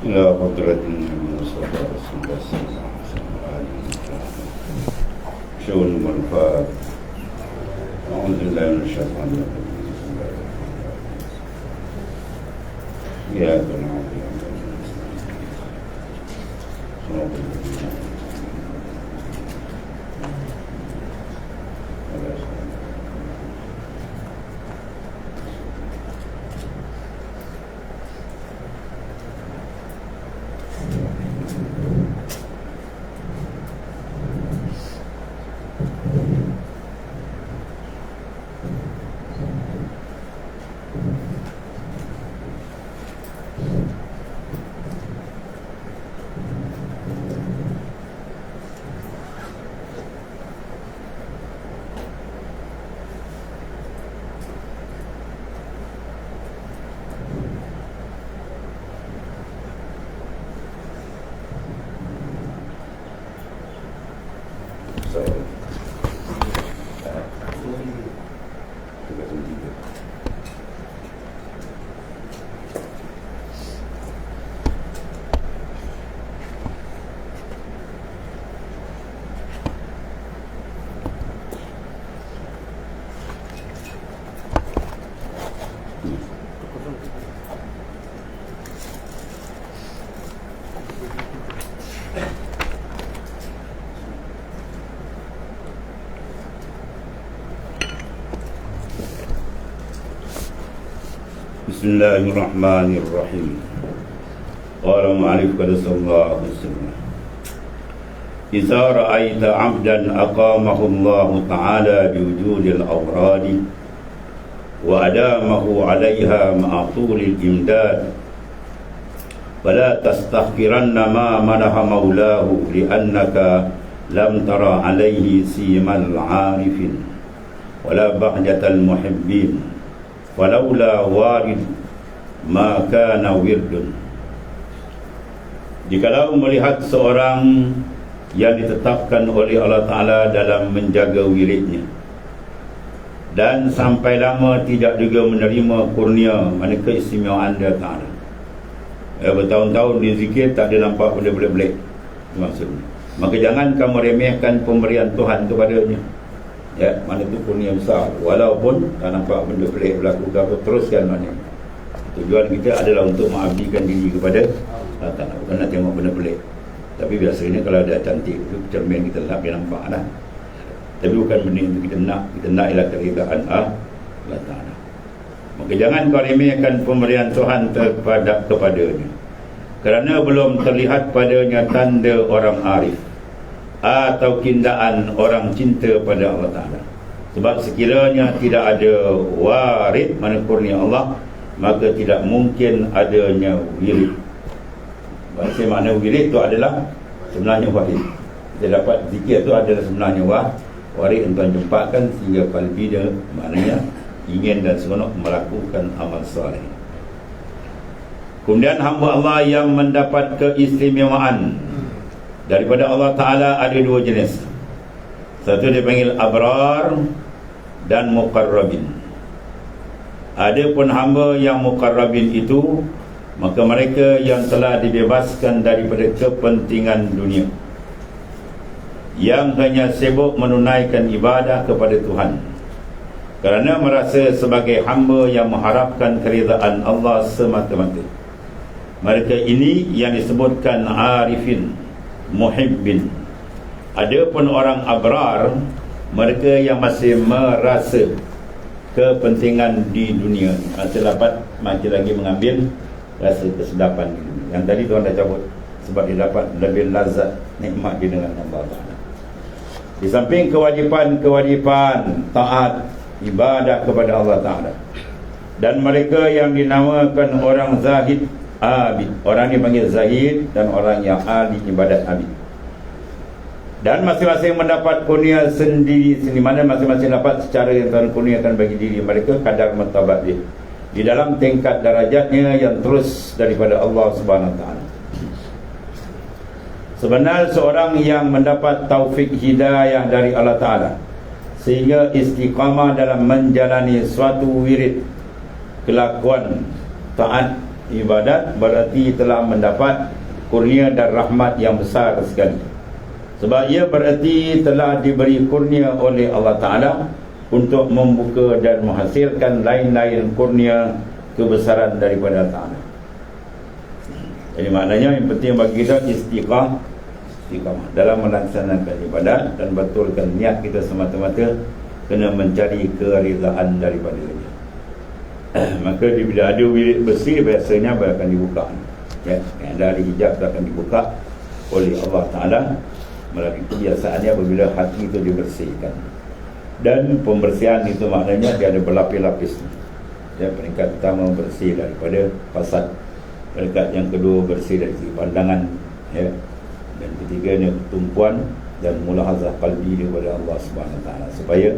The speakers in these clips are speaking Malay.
إلى حضرة النبي صلى الله عليه وسلم شؤون المنفعة. أعوذ بالله من الشيطان الرجيم. يا بنات Bismillahirrahmanirrahim. Qala mu'alif qad sallallahu alaihi wasallam. Idza ra'aita 'abdan aqamahu Allah ta'ala bi wujudil awradi wa adamahu 'alayha ma'a tulil imdad fala tastahqiranna ma manaha maulahu li'annaka lam tara 'alayhi simal 'arifin wala bahjatal muhibbin walaula warid maka wirdun. Jikalau melihat seorang yang ditetapkan oleh Allah Ta'ala dalam menjaga wiridnya dan sampai lama tidak juga menerima kurnia, mana keistimewaan dia Ta'ala, bertahun-tahun di zikir tak ada nampak benda-benda pelik, maksudnya, maka jangan kamu remehkan pemberian Tuhan kepadanya. Ya, mana tu kurnia besar, walaupun tak nampak benda pelik berlaku ke apa, teruskan maknanya. Tujuan kita adalah untuk mengabdikan diri kepada Allah Ta'ala, bukan nak tengok benda pelik. Tapi biasanya kalau ada cantik itu cermin kita nak dia nampak lah. Tapi bukan benda itu kita nak ialah keridaan Allah Ta'ala. Maka jangan kau remehkan pemberian Tuhan kepadanya, kerana belum terlihat padanya tanda orang arif atau kindaan orang cinta pada Allah Ta'ala. Sebab sekiranya tidak ada warid, mana kurnia Allah, maka tidak mungkin adanya wirid. Bahasa makna wirid itu adalah sebenarnya warid. Kita dapat zikir itu adalah sebenarnya warid untuk jumpakan sehingga qalbi dia maknanya ingin dan seronok melakukan amal soleh. Kemudian hamba Allah yang mendapat keistimewaan daripada Allah Ta'ala ada dua jenis. Satu dipanggil abrar dan muqarrabin. Ada pun hamba yang muqarrabin itu, maka mereka yang telah dibebaskan daripada kepentingan dunia, yang hanya sibuk menunaikan ibadah kepada Tuhan kerana merasa sebagai hamba yang mengharapkan keridaan Allah semata-mata. Mereka ini yang disebutkan arifin, muhibbin. Ada pun orang abrar, mereka yang masih merasa kepentingan di dunia, masih dapat masih lagi mengambil rasa kesedapan di dunia. Yang tadi tuan dah cabut, sebab dia dapat lebih lazat nikmat di dengan Allah Ta'ala. Di samping kewajipan taat ibadah kepada Allah Ta'ala, dan mereka yang dinamakan orang zahid abid, orang ni panggil zahid, dan orang yang ahli ibadat abid. Dan masing-masing mendapat kurnia sendiri, mana masing-masing dapat secara yang Tuhan kurniakan bagi diri mereka kadar martabat dia di dalam tingkat darajatnya yang terus daripada Allah Subhanahu Wa Taala. Sebenarnya seorang yang mendapat taufik hidayah dari Allah Ta'ala sehingga istiqamah dalam menjalani suatu wirid, kelakuan taat ibadat, berarti telah mendapat kurnia dan rahmat yang besar sekali. Sebab ia berarti telah diberi kurnia oleh Allah Ta'ala untuk membuka dan menghasilkan lain-lain kurnia kebesaran daripada Allah Ta'ala. Jadi maknanya yang penting bagi kita istiqamah dalam melaksanakan ibadat dan betulkan niat kita semata-mata kena mencari keridaan daripada dia. Maka bila ada wirid bersih, biasanya akan dibuka, ya, dari hijab akan dibuka oleh Allah Ta'ala melalui kebiasaannya apabila hati itu dibersihkan. Dan pembersihan itu maknanya dia ada berlapis-lapis, ya. Peringkat pertama bersih daripada fasad, peringkat yang kedua bersih dari segi pandangan, ya, dan ketiganya tumpuan dan mulahazah qalbi daripada Allah Subhanahu Wa Taala, supaya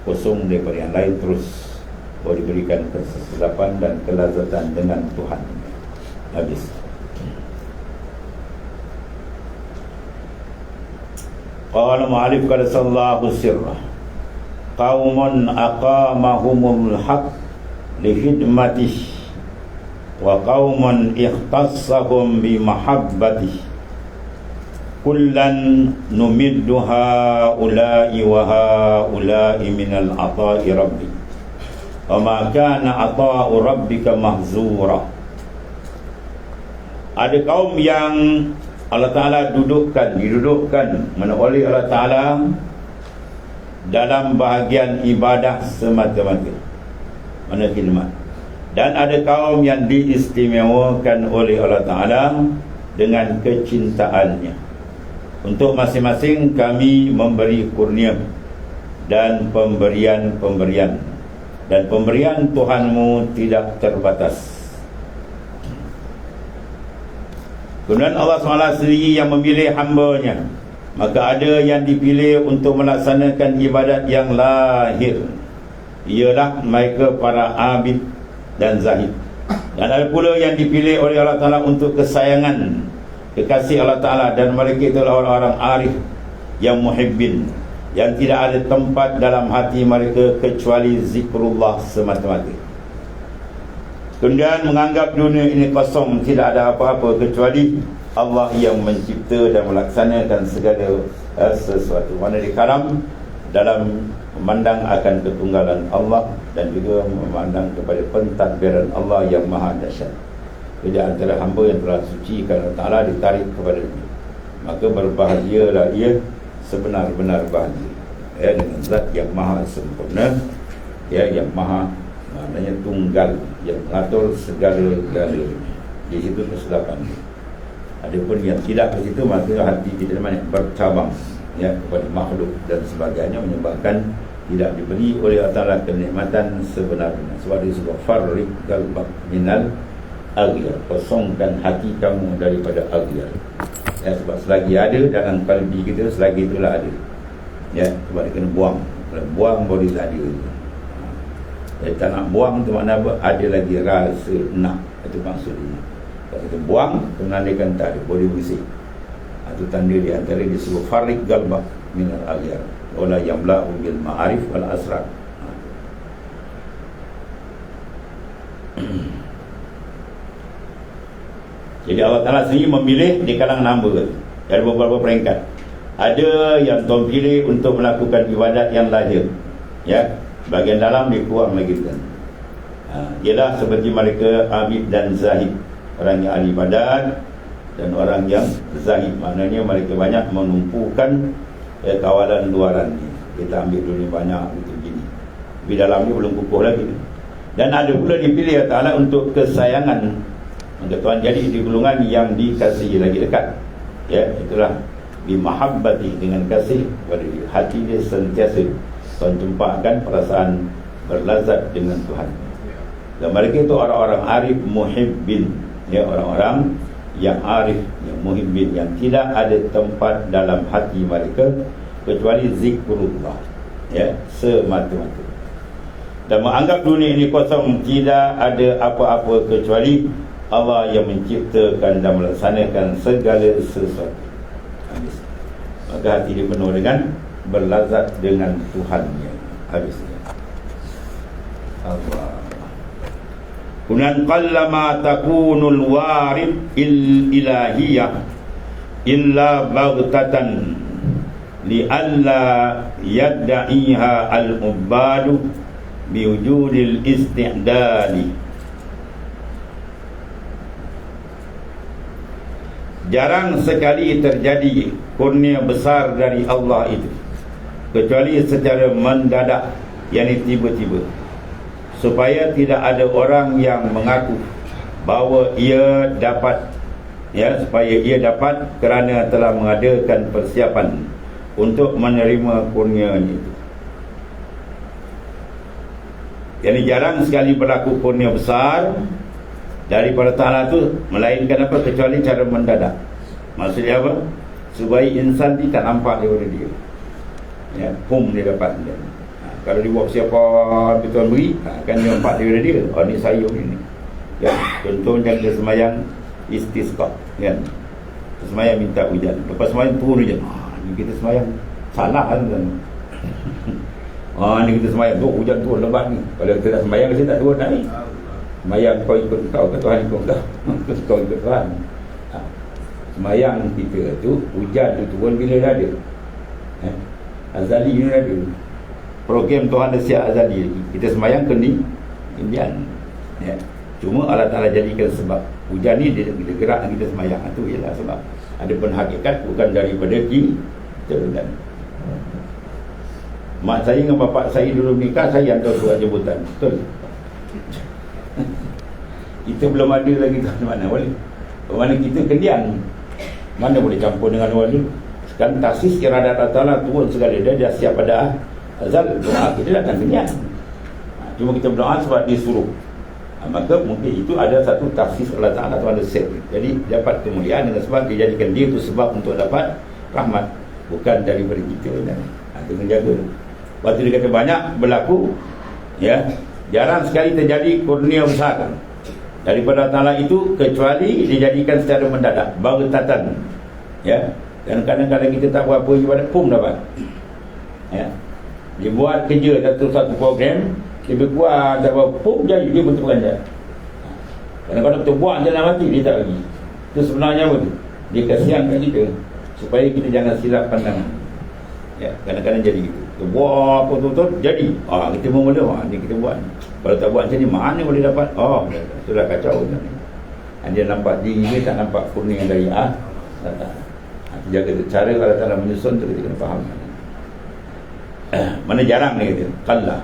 kosong daripada yang lain, terus diberikan kesesapan dan kelazatan dengan Tuhan. Habis. Qala mu'alif qala sallahu sirrah qaumun aqamahumul haq li khidmatih wa qaumun ikhtassahum bi mahabbatih kullan numiddu haula'i wa haula'i minal ata'i rabbi wa ma kana ata'u rabbika mahzura. Ada kaum yang Allah Ta'ala didudukkan oleh Allah Ta'ala dalam bahagian ibadah semata-mata, mana khidmat. Dan ada kaum yang diistimewakan oleh Allah Ta'ala dengan kecintaannya. Untuk masing-masing kami memberi kurnia dan pemberian-pemberian, dan pemberian Tuhanmu tidak terbatas. Kemudian Allah SWT sendiri yang memilih hamba-Nya. Maka ada yang dipilih untuk melaksanakan ibadat yang lahir, ialah mereka para abid dan zahid. Dan ada pula yang dipilih oleh Allah Ta'ala untuk kesayangan, kekasih Allah Ta'ala, dan mereka itulah orang-orang arif yang muhibbin, yang tidak ada tempat dalam hati mereka kecuali zikrullah semata-mata. Kemudian menganggap dunia ini kosong, tidak ada apa-apa kecuali Allah yang mencipta dan melaksanakan segala sesuatu. Mana dikaram dalam memandang akan ketunggalan Allah dan juga memandang kepada pentadbiran Allah yang maha dahsyat. Jadi antara hamba yang telah suci kerana Ta'ala ditarik kepada dia, maka berbahagialah ia sebenar-benar bahagia, ya, dengan zat yang maha sempurna, ya, yang maha, maknanya tunggal, yang mengatur segala-galanya. Di situ kesilapan. Adapun yang tidak ke situ, maka hati kita banyak bercabang, ya, kepada makhluk dan sebagainya, menyebabkan tidak diberi oleh Allah Ta'ala kenikmatan sebenarnya. Sebab disebut farriq qalbak minal aghyar, kosongkan hati kamu daripada aghyar, ya, sebab selagi ada dalam kalbi kita, selagi itulah ada, ya. Sebab dia kena buang. Kalau buang baru dia ada. Jadi tak nak buang tu makna apa? Ada lagi rasa nak. Itu maksudnya. Kalau kita buang, menandakan tak ada, boleh bersih. Itu tanda di antara disebut farriq qalbak minal aghyar wala yamla'u bil ma'arif wal asrar. Jadi Allah Ta'ala sendiri memilih di kalangan hamba. Ada beberapa peringkat. Ada yang Tuhan pilih untuk melakukan ibadat yang lahir, ya, bahagian dalam dia kurang lagi kan. Ialah seperti mereka abid dan zahid, orang yang ahli ibadat dan orang yang zahid, maknanya mereka banyak menumpukan kawalan luaran ni. Kita ambil dunia banyak itu gini, tapi dalam ni belum kukuh lagi. Dan ada pula dipilih Allah Ta'ala untuk kesayangan, maka Tuhan jadi di golongan yang dikasihi lagi dekat, ya, itulah bimahabbati, dengan kasih pada hati dia sentiasa Tuhan tumpahkan perasaan berlazat dengan Tuhan. Dan mereka itu orang-orang arif muhibbin, ya, orang-orang yang arif, yang muhibbin, yang tidak ada tempat dalam hati mereka kecuali zikrullah, ya, semata-mata. Dan menganggap dunia ini kosong, tidak ada apa-apa kecuali Allah yang menciptakan dan melaksanakan segala sesuatu. Habis. Maka hati dia penuh dengan berlazat dengan Tuhannya. Habis. Allah. Kemudian qallama takunul warid ilahiyah illa baghtatan li'alla yadda'iha al-ubbadu biwujudil isti'dali. Jarang sekali terjadi kurnia besar dari Allah itu kecuali secara mendadak, yakni tiba-tiba, supaya tidak ada orang yang mengaku bahawa ia dapat, supaya ia dapat kerana telah mengadakan persiapan untuk menerima kurnia itu. Jadi jarang sekali berlaku kurnia besar daripada Ta'ala itu, melainkan apa? Kecuali cara mendadak. Maksudnya apa? Supaya insan tidak nampak daripada dia, dia dapat dia. Kalau dia buat siapa betul beri, kan dia nampak daripada dia. Oh, ni saya ni. Contohnya dia semayang istisqa, kan? Semayang minta hujan, lepas semayang turun hujan. Ni kita semayang salah kan? Ni kita semayang tu hujan turun lebat ni. Kalau kita tak semayang, kita tak turun naik. Semayang kau ikut kau ke Tuhan ikut kau? Kau ikut Tuhan. Semayang kita tu, hujan tu turun bila dah ada. Azali ni dah ada. Program Tuhan dah siap azali lagi. Kita semayang kemudian. Cuma Allah Ta'ala jadikan sebab. Hujan ni dia gerak kita semayang. Itu ialah sebab. Ada pun hakikat bukan daripada kita. Dan mak saya dengan bapak saya dulu nikah, saya hantar surat jemputan. Betul? Kita belum ada lagi tu mana boleh. Mana kita kendian, mana boleh campur dengan orang dulu. Sekarang taksis iradat Allah Ta'ala turun segala. Dia dah siap pada azal. Doa kita datang kendian. Cuma kita berdoa sebab dia suruh. Maka mungkin itu ada satu taksis Allah Ta'ala tu ada set. Jadi dapat kemuliaan dengan sebab dia jadikan dia tu sebab untuk dapat rahmat, bukan daripada kita. Itu menjaga. Waktu dia kata banyak berlaku, jarang sekali terjadi kurnia besar daripada Ta'ala itu kecuali dijadikan secara mendadak, baghtatan. Dan kadang-kadang kita tak buat apa ibadat pun dapat. Dia buat kerja satu program, lebih kurang tak buat pun jadi dia betul ganjar. Kadang-kadang kita buat jalan mati, dia tak lagi. Itu sebenarnya apa tu? Dia kasihankan kita supaya kita jangan silap pandangan. Kadang-kadang jadi gitu. Kita buat apa betul-betul jadi. Kita mula ni kita buat. Kalau tak buat macam ni, mana boleh dapat? Sudah kacau. Dia nampak diri dia, tak nampak kurnia dari jaga cara Allah Ta'ala menyusun tu, kita kena faham. Mana jarang ni kata kallah.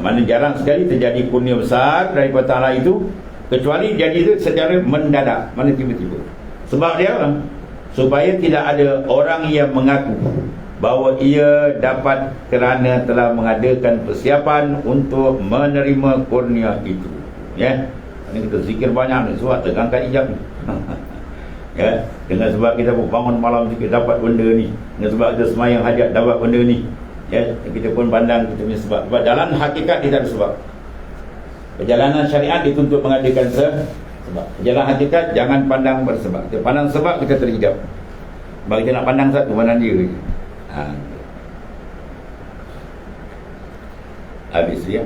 Mana jarang sekali terjadi kurnia besar daripada Ta'ala itu kecuali jadi itu secara mendadak, mana tiba-tiba. Sebab dia supaya tidak ada orang yang mengaku bahawa ia dapat kerana telah mengadakan persiapan untuk menerima kurnia itu. Ini kita zikir banyak ni sebab tegangkan ijab ni. Dengan sebab kita bangun malam sikit dapat benda ni, dengan sebab kita semayang hajat dapat benda ni. Kita pun pandang kita punya sebab. Sebab jalan hakikat dia tak ada sebab. Perjalanan syariat dituntut mengadakan sebab. Jalan hakikat jangan pandang bersebab. Kita pandang sebab, kita terhijab. Sebab kita nak pandang satu, pandang dia. Habis dia.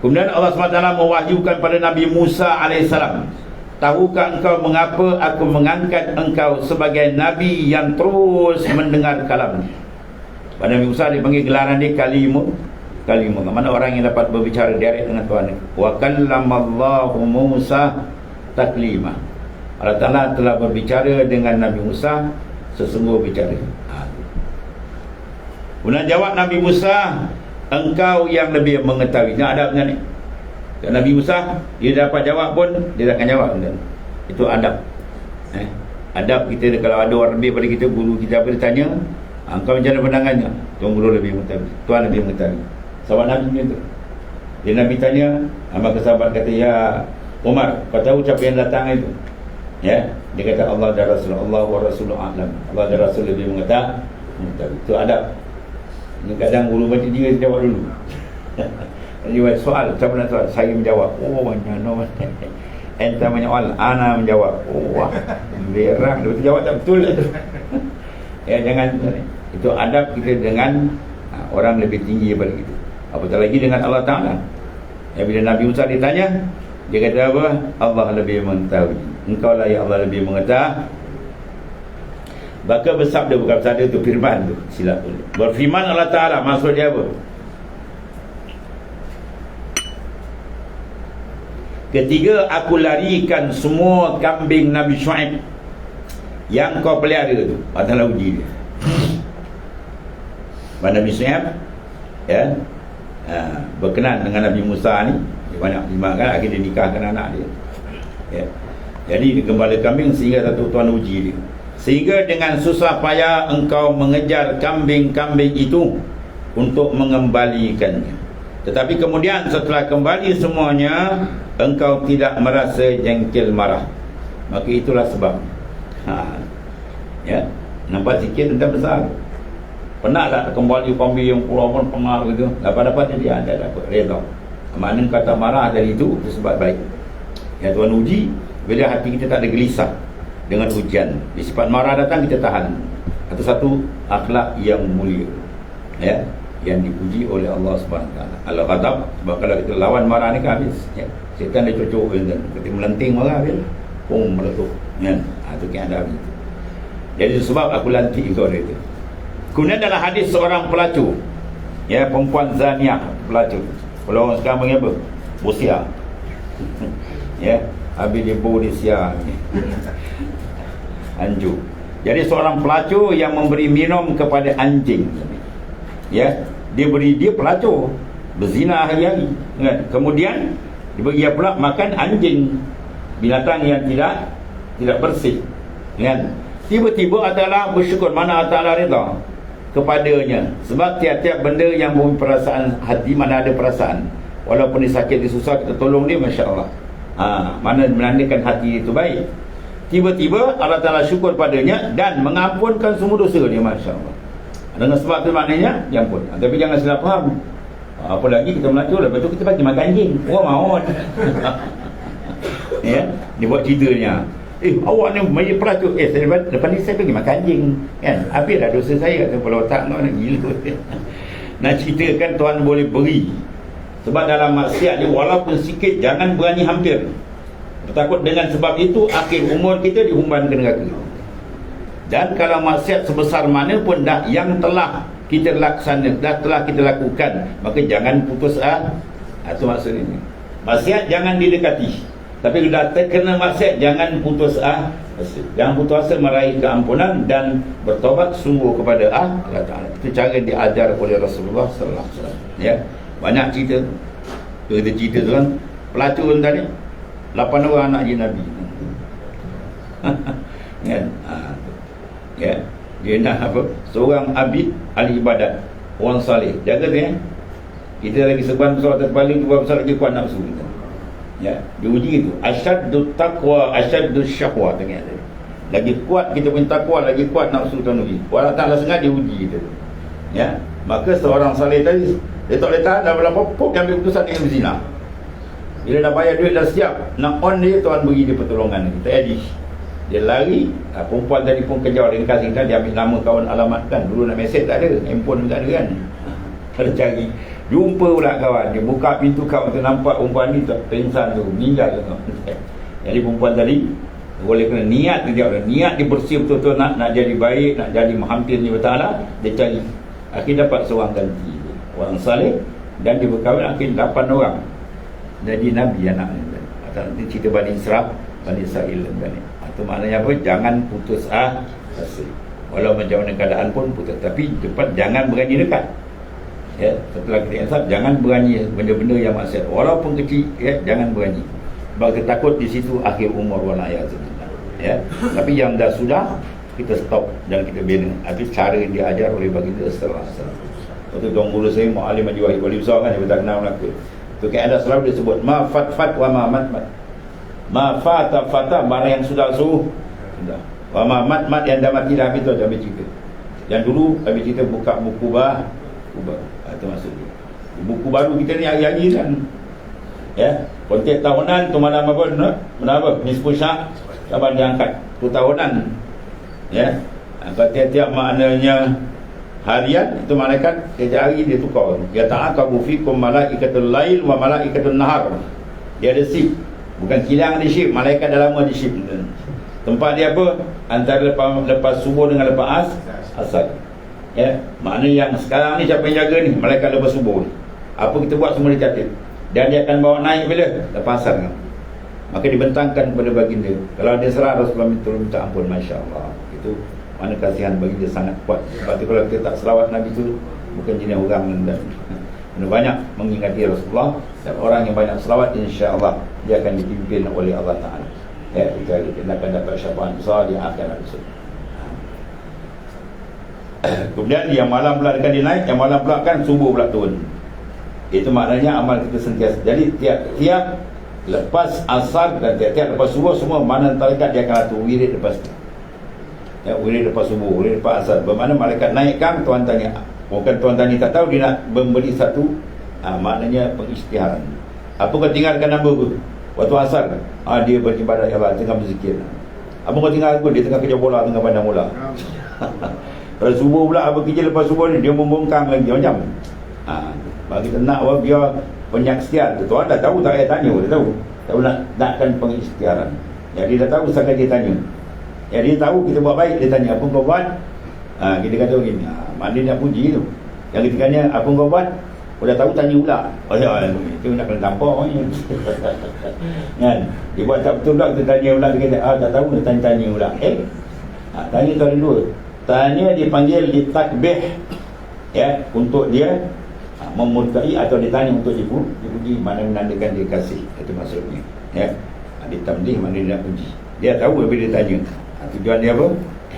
Kemudian Allah SWT mewahyukan pada Nabi Musa AS, tahukah engkau mengapa aku mengangkat engkau sebagai Nabi yang terus mendengar kalam. Pada Nabi Musa dipanggil gelaran dia kalimah. Mana orang yang dapat berbicara direct dengan Tuhan. Wa kallamallahu Musa taklima. Allah Ta'ala telah berbicara dengan Nabi Musa sesungguh bicara. Kemudian jawab Nabi Musa, engkau yang lebih mengetahui. Ini adabnya ni. Dan Nabi Musa, dia dapat jawab pun, dia tak akan jawab. Itu adab. Adab kita, kalau ada orang lebih pada kita, guru kita apa, dia tanya, engkau macam mana pandangannya? Tuan guru lebih mengetahui, Tuan lebih mengetahui. Sahabat Nabi macam tu. Dia Nabi tanya, maka sahabat kata, ya Umar, kau tahu siapa yang datang itu? Dia kata, Allah dan Rasul, Allah wa Rasulullah a'lam. Allah dan Rasul lebih mengetahui. Itu adab. Ini kadang guru baca dia jawab dulu. Dia buat soal, siapa nak soal? Saya menjawab. Entah menyoal, ana menjawab. Berang, dia betul jawab tak betul. Jangan. Itu adab kita dengan orang lebih tinggi daripada kita. Apatah lagi dengan Allah Ta'ala. Bila Nabi Musa ditanya, Dia kata apa? Allah lebih mengetahui. Engkau lah ya Allah lebih mengetahui. Maka bersabda, bukan bersabda tu, firman tu, silap tu. Berfirman Allah Ta'ala, maksud dia apa? Ketiga, aku larikan semua kambing Nabi Shu'aib yang kau pelihara tu. Allah Ta'ala uji dia. Nabi Shu'aib ya, berkenan dengan Nabi Musa ni, dia banyak dimakan, akhirnya dia nikahkan anak dia ya. Jadi dia gembala kambing sehingga satu tuan uji dia, sehingga dengan susah payah engkau mengejar kambing-kambing itu untuk mengembalikannya. Tetapi kemudian setelah kembali semuanya, engkau tidak merasa jengkel marah. Maka itulah sebab ya, nampak sikit tentang besar. Pernah tak kembali kambing yang pulau pun pernah gitu, dapat dia anda dapat reda. Maknanya kata marah dari itu sebab baik ya. Tuhan uji bila hati kita tak ada gelisah dengan ujian. Di sifat marah datang, kita tahan. Atau satu akhlak yang mulia ya, yang dipuji oleh Allah Subhanahu Wa Taala. Al-ghadab, sebab kalau kita lawan marah ni kan habis ya. Syaitan dia cocok kan, kita melenting marah dia pun meletup kan. Itu kan ada begitu. Jadi sebab aku lantik kau dia tu. Kemudian dalam hadis seorang pelacur ya, perempuan zaniah pelacur. Kalau orang sekarang panggil apa? Bosia ya, habis dia bau dia siar anjur. Jadi seorang pelacur yang memberi minum kepada anjing ya, dia pelacur, berzina hari-hari kan? Kemudian dia pula makan anjing, binatang yang tidak bersih kan? Tiba-tiba adalah bersyukur, mana Allah reda kepadanya. Sebab tiap-tiap benda yang mempunyai perasaan hati, mana ada perasaan, walaupun dia sakit, dia susah, kita tolong dia, Masya Allah. Mana menandakan hati itu baik. Tiba-tiba Allah Ta'ala syukur padanya dan mengampunkan semua dosa dia, Masya Allah. Dengan sebab itu maknanya diampun. Tapi jangan salah faham. Apa lagi kita melacur, lepas tu kita bagi makan anjing, orang mahu ya, dia buat ceritanya, awak ni main pelacur, lepas ni saya pergi makan anjing kan, habis dah dosa saya. Kata kepala otak nak gila nak ceritakan Tuhan boleh beri. Sebab dalam maksiat ni walaupun sikit, jangan berani hampir. Bertakut dengan sebab itu akhir umur kita dihumban ke neraka. Dan kalau maksiat sebesar mana pun dah yang telah kita laksana, telah kita lakukan, maka jangan putus asa. Itu maksudnya. Maksiat jangan didekati. Tapi kalau dah terkena maksiat, jangan putus asa. Jangan putus asa meraih keampunan dan bertobat sungguh kepada Allah Ta'ala. Itu cara diajar oleh Rasulullah sallallahu alaihi wasallam ya. Banyak cerita. Kita cerita tu kan, pelacur tadi 8 orang anak je Nabi kan? Ya, dia nak apa? Seorang abid ahli ibadat, orang salih, jaga tu ya. Kita lagi seban besar atas kepala, tu besar lagi kuat nafsu kita ya. Diuji itu asyaddu taqwa asyaddu syahwa. Tengok lagi kuat kita punya takwa, lagi kuat nafsu tuan uji. Allah Ta'ala sengaja diuji kita ya. Maka seorang salih tadi, dia tak boleh tahan, dah berapa pop yang ambil keputusan dengan berzina. Bila dah bayar duit, dah siap nak on dia, Tuhan beri dia pertolongan. Kita edit, dia lari. Perempuan tadi pun kejar, dia kasih kan, dia ambil nama kawan, alamat kan. Dulu nak mesej tak ada, handphone pun tak ada kan. Kalau cari, jumpa pula kawan, dia buka pintu kawan tu, nampak perempuan ni pingsan tu, meninggal tu. Jadi perempuan tadi boleh kena niat dia, niat dia bersih betul-betul nak jadi baik, nak jadi hampir ni bertaala. Dia cari, akhir dapat seorang ganti, orang saleh, dan dia berkahwin akhir 8 orang jadi Nabi anak ni. Atau nanti cerita Bani Israel, Bani Israel kan. Itu maknanya apa? Jangan putus asa. Walau macam mana keadaan pun putus, tapi cepat, jangan berani dekat ya. Setelah kita insaf, jangan berani benda-benda yang maksiat walaupun kecil ya, jangan berani. Sebab kita takut di situ akhir umur wala ya. Tapi yang dah sudah, kita stop dan kita bina. Itu cara yang diajar oleh baginda sallallahu alaihi wasallam. Waktu tuan guru saya Mu'alim Haji Wahid Wali Besar kan, dia tak kenal Melaka. Itu kaedah selalu dia sebut ma fat wa ma mat. Ma fata barang yang sudah suruh sudah. Wa ma mat yang dah mati dah habis tu habis cerita. Yang dulu habis cerita buka buku itu maksudnya. Buku baru kita ni hari-hari kan. Ya, kontek tahunan tu malam apa? Menapa? Nisfu syak saban diangkat. Tu tahunan. Ya. Kalau tiap-tiap maknanya harian, itu malaikat tiap hari dia tukar. Ya ta'aqabu fikum malaikatul lail wa malaikatul nahar. Dia ada shift Bukan kilang di shift, malaikat dah lama di shift. Tempat dia apa? Antara lepas subuh dengan lepas asar. Ya, maknanya yang sekarang ni siapa yang jaga ni? Malaikat lepas subuh ni. Apa kita buat semua dicatat. Dan dia akan bawa naik bila? Lepas asar kan. Maka dibentangkan kepada baginda. Kalau dia serah Rasulullah minta ampun, masya-Allah. Itu mana kasihan baginda sangat kuat. Sebab tu kalau kita tak selawat Nabi tu bukan jenis orang dan banyak mengingati Rasulullah, dan orang yang banyak selawat insya-Allah dia akan dipimpin oleh Allah Taala. Ya, kita akan dapat syafaat besar di akhirat nanti. Kemudian yang malam pula akan dinaik, yang malam pula kan subuh pula turun. Itu maknanya amal kita sentiasa. Jadi tiap lepas asar dan tiap lepas subuh semua mana tarekat dia akan atur wirid lepas tu. Ya, wirid lepas subuh, wirid lepas asar. Bermakna malaikat naikkan, tuan tanya. Bukan tuan tani tak tahu, dia nak memberi satu maknanya pengisytiharan. Apa kau tinggalkan hamba aku waktu asar? Dia beribadat ya Allah, tengah berzikir. Apa kau tinggal aku? Dia tengah kerja bola, tengah pandang bola. Kalau subuh pula, apa kerja lepas subuh ni? Dia membongkang lagi macam. Bagi kita nak biar penyaksian. Tuan dah tahu, tak payah tanya. Dia tahu nakkan pengisytiharan. Jadi dia dah tahu sangat dia tanya. Jadi dia tahu kita buat baik, dia tanya apa kau buat? Kita kata begini, maknanya nak puji tu. Yang ketiganya, apa kau buat? Kau dah tahu, tanya pula. Itu nak kena tampar kan? Dia buat tak betul pula, kita tanya pula. Dia kata, tak tahu, dia tanya pula. Tanya tu ada dua. Tanya dipanggil ditakbih, ya, untuk dia memurkai, atau ditanya untuk dipuji. Mana menandakan dia kasih. Itu maksudnya, ya. Ditamdih, mana dia nak puji. Dia tahu bila dia tanya. Tujuan dia apa?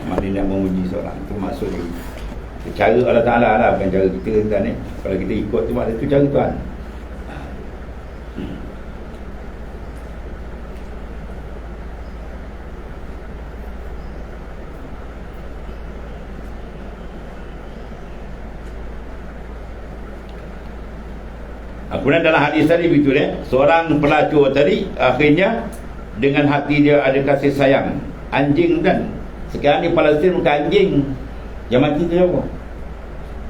Maknanya nak memuji seorang. Itu maksud dia. Cara Allah Ta'ala lah, bukan cara kita kan, Kalau kita ikut tu maknanya itu cara Tuhan. Kemudian dalam hadis tadi begitu seorang pelacur tadi akhirnya dengan hati dia ada kasih sayang. Anjing kan, sekarang ni Palestin bukan anjing. Yang mati tu apa?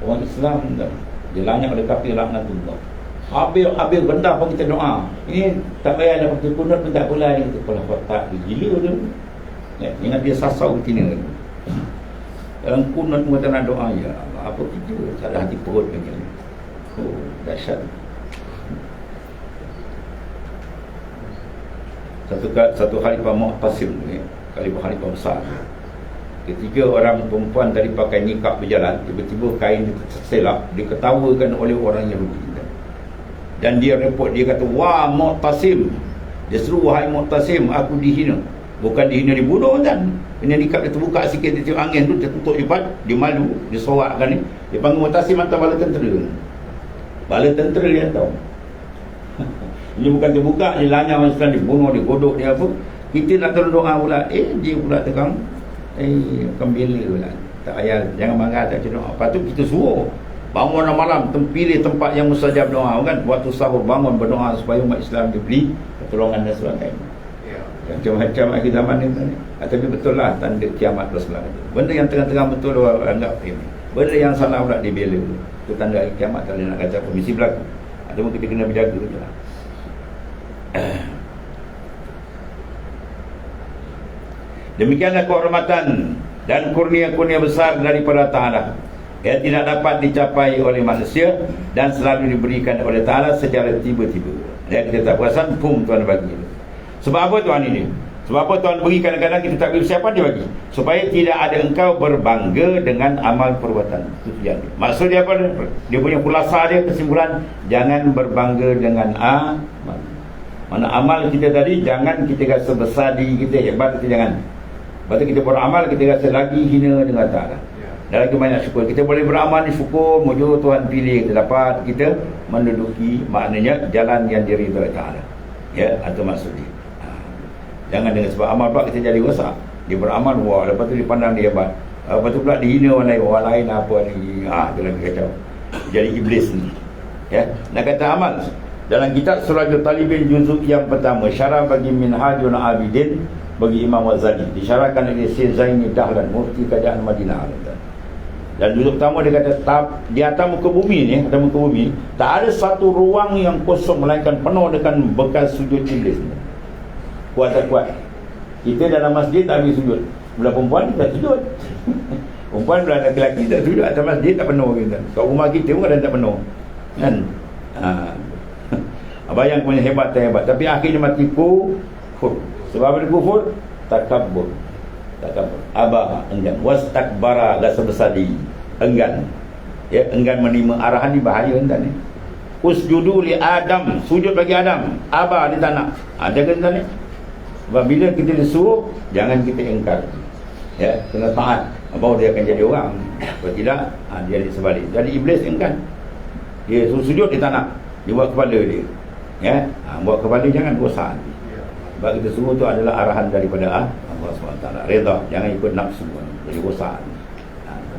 Orang Islam dah. Dia lanyak oleh kafir laknatullah. Habis benda pun kita doa. Ini tak payah ada pakai kunut pun tak boleh. Kita pula kotak gila tu. Ya, ingat dia sasau betina. Dalam kunut pun kita nak doa, ya Allah, apa kita tak ada hati perut macam ni. Dahsyat. Satu khalifah Mu'tasim ni, khalifah besar. Ketika orang perempuan tadi pakai nikab berjalan, tiba-tiba kain terselap, diketawakan oleh orang Yahudi. Dan dia report, dia kata, wah Mu'tasim. Dia seru, wahai Mu'tasim, aku dihina. Bukan dihina, dibunuh kan. Ini nikab dia terbuka sikit, dia tiup angin tu, dia tutup cepat, dia malu, dia sorakkan ni. Dia panggil Mu'tasim hantar bala tentera. Bala tentera dia tahu. Ini bukan terbuka, dia lanyah macam dia bunuh, dia godok, dia apa. Kita nak tolong doa pula, dia pula tegang. Bukan bila pula. Tak payah, jangan marah, tak cakap doa. Lepas tu kita suruh bangun malam, pilih tempat yang mustajab doa kan. Waktu sahur bangun berdoa supaya umat Islam diberi pertolongan dan sebagainya. Macam-macam akhir zaman ni. Tapi betul lah tanda kiamat Rasulullah. Benda yang terang-terang betul orang anggap ini. Benda yang salah pula dibela. Itu tanda akhir kiamat. Kalau nak kata apa, mesti berlaku. Ataupun kita kena berjaga je lah. Demikianlah kehormatan dan kurnia-kurnia besar daripada Ta'ala yang tidak dapat dicapai oleh manusia dan selalu diberikan oleh Ta'ala secara tiba-tiba. Dan kita tak perasan, Tuhan bagi. Sebab apa Tuhan ini? Sebab apa Tuhan beri kadang-kadang kita tak beri persiapan, dia bagi. Supaya tidak ada engkau berbangga dengan amal perbuatan. Itu tujuan dia. Maksud dia apa? Dia punya khulasa dia, kesimpulan, jangan berbangga dengan amal. Mana amal kita tadi, jangan kita rasa besar diri kita, hebat kita, jangan. Lepas tu kita beramal, kita rasa lagi hina dengan Ta'ala. Dan lagi banyak syukur. Kita boleh beramal ni syukur, mujur Tuhan pilih, kita dapat, kita menduduki maknanya jalan yang diridhai Ta'ala. Ya, atau maksudnya. Jangan dengan sebab amal pula kita jadi rosak. Dia beramal, wah, lepas tu dipandang dia hebat. Lepas tu pula dihina orang lain apa ni. Itu lagi kacau. Jadi iblis ni. Ya, nak kata amal. Dalam kitab Surajul Talibin juzuk yang pertama, syarah bagi Minhajul Abidin bagi Imam Ghazali, disyarahkan oleh Syekh Zaini Dahlan, mufti kerajaan Madinah. Dan juzuk pertama dia kata, di atas muka bumi ni, atas muka bumi, tak ada satu ruang yang kosong melainkan penuh dengan bekas sujud iblis. kuat tak kuat. Kita dalam masjid tak habis sujud. Belah perempuan tak sujud. Perempuan belah lelaki tak sujud. Atas masjid tak penuh kita. Kat rumah kita pun kadang tak penuh. Kan? Bayang punya hebat tak hebat. Tapi akhirnya mati kufur. Sebab dia kufur, takabbur. Aba, enggan. Wastakbara, rasa bersadi. Enggan. Ya, enggan menerima arahan ni bahaya entah ni. Usjudu li Adam, sujud bagi Adam. Aba, dia tak nak. Jaga entah ni. Sebab bila kita disuruh, jangan kita engkar. Ya, kena taat. Baru dia akan jadi orang. Kalau tidak, dia jadi sebalik. Jadi iblis enggan. Dia suruh sujud, dia tak nak. Dia buat kepala dia. Ya, buat kepala jangan bosan. Sebab kita suruh tu adalah arahan daripada Allah SWT. Reda, jangan ikut nafsu. Jadi bosan.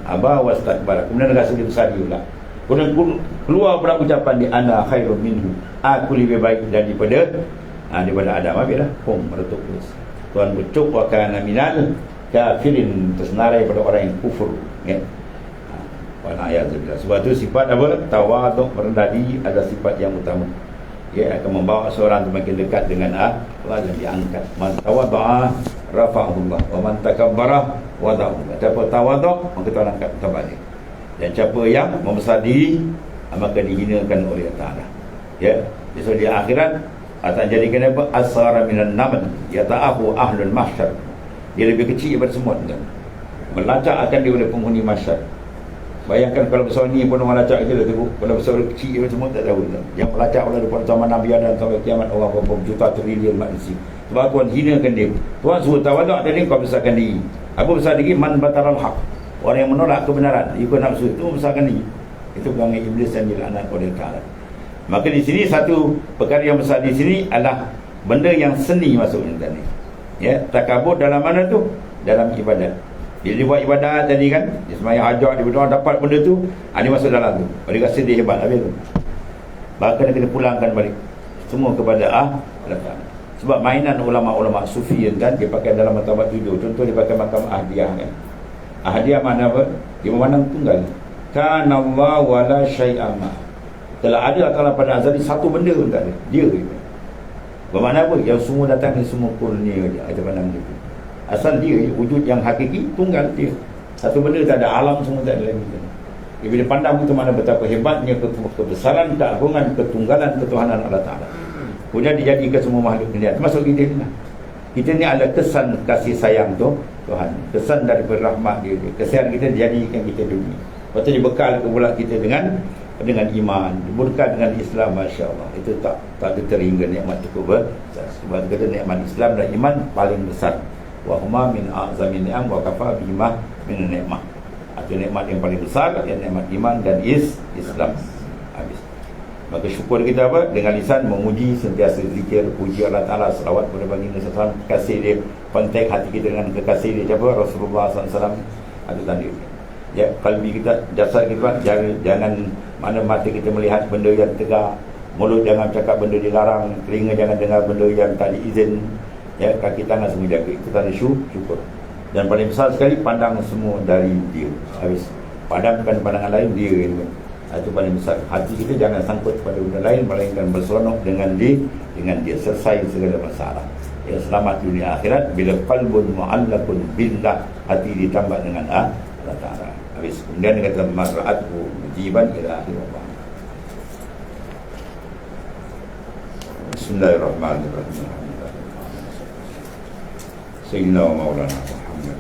Aba wastakbara. Kemudian rasa dia bersadi pula. Kemudian keluar pula ucapan di ana khairun minhu. Aku lebih baik daripada Adam. Habislah. Meretuk terus. Tuhan bercuk wa kana minal kafirin, tersenarai pada orang yang kufur. Ya. Sebab tu sifat apa? Tawaduk, merendah diri adalah sifat yang utama. Ia akan membawa seorang semakin dekat dengan Allah dan diangkat. Man tawadda'a rafa'ahullah wa man takabbara wada'ahullah. Siapa tawaduk, maka Tuhan angkat terbalik. Dan siapa yang membesar diri, maka dihinakan oleh Allah Ta'ala. Ya, so di akhirat akan jadikan apa? Asara minan naman yata'ahu ahlul mahsyar. Dia lebih kecil daripada semut kan? Melacak akan dia oleh penghuni mahsyar. Bayangkan kalau besar ni pun orang lacak kita dah tahu. Kalau besar kecil dia semua tak tahu. Yang melacak oleh daripada zaman Nabi Adam sampai kiamat orang berapa juta trilion manusia. Sebab Tuhan hinakan dia. Tuhan suruh tawaduk tadi kau besarkan diri. Apa besar diri? Man bataral haq. Orang yang menolak kebenaran, ikut nafsu itu besarkan diri. Itu perangai iblis yang dilaknat oleh Ta'ala. Maka di sini satu perkara yang besar di sini adalah benda yang seni masuknya tadi. Ya, takabur dalam mana tu? Dalam ibadat. Bila dia buat ibadat tadi kan, dia semayang hajat, dia berdoa dapat benda tu, dia masuk dalam tu. Dia rasa dia hebat habis tu. Maka dia kena pulangkan balik semua kepada Allah. Sebab mainan ulama-ulama sufi kan, dia pakai dalam martabat 7. Contoh dia pakai makam Ahadiyah kan. Ahadiyah makna apa? Dia memandang tunggal. Kana Allah wala syai'a ma. Telah ada Allah pada azali satu benda pun tak ada. Dia je. Bermakna apa? Yang semua datang ni semua kurnia je. Ada pandang dia. Asal dia wujud yang hakiki, tunggal dia. Satu benda tak ada, alam semua tak ada lagi. Bila dia pandang itu mana betapa hebatnya kebesaran, keagungan, ketunggalan, ketuhanan Allah Ta'ala. Kemudian dijadikan semua makhluk dunia. Termasuk kita ni lah. Kita ni adalah kesan kasih sayang tu Tuhan. Kesan daripada rahmat dia. Kesian kita dijadikan kita dunia. Lepas tu dibekal pula kita dengan iman, diberkati dengan Islam. Masya Allah. Itu tak ada terhingga nikmat cukup besar. Sebab kata nikmat Islam dan iman paling besar. Wa huma min a'zamin ni'am wa kafa bima min ni'mah. Itu nikmat yang paling besar, yang nikmat iman dan Islam. Habis. Maka syukur kita apa? Dengan lisan memuji, sentiasa zikir, puji Allah Ta'ala, selawat kepada baginda sallallahu alaihi wasallam, kasih dia, kontak hati kita dengan kekasih dia siapa? Rasulullah sallallahu alaihi wasallam. Ada tanda. Ya, kalbi kita, jasad kita, jangan mana mata kita melihat benda yang tegak, mulut jangan cakap benda dilarang, telinga jangan dengar benda yang tak diizin. Ya, kaki tangan semua jaga. Itu tanda syukur. Dan paling besar sekali, pandang semua dari dia. Habis. Padamkan pandangan lain dia. Itu paling besar. Hati kita jangan sangkut pada benda lain, melainkan berseronok dengan dia. Selesai segala masalah. Ya, selamat dunia akhirat. Bila qalbun mu'allakun billah, hati ditambah dengan Allah Ta'ala. Habis. Kemudian dia kata mar'atku jiban ila akhir Allah. Bismillahirrahmanirrahim. Sayyidina wa maulana Muhammad.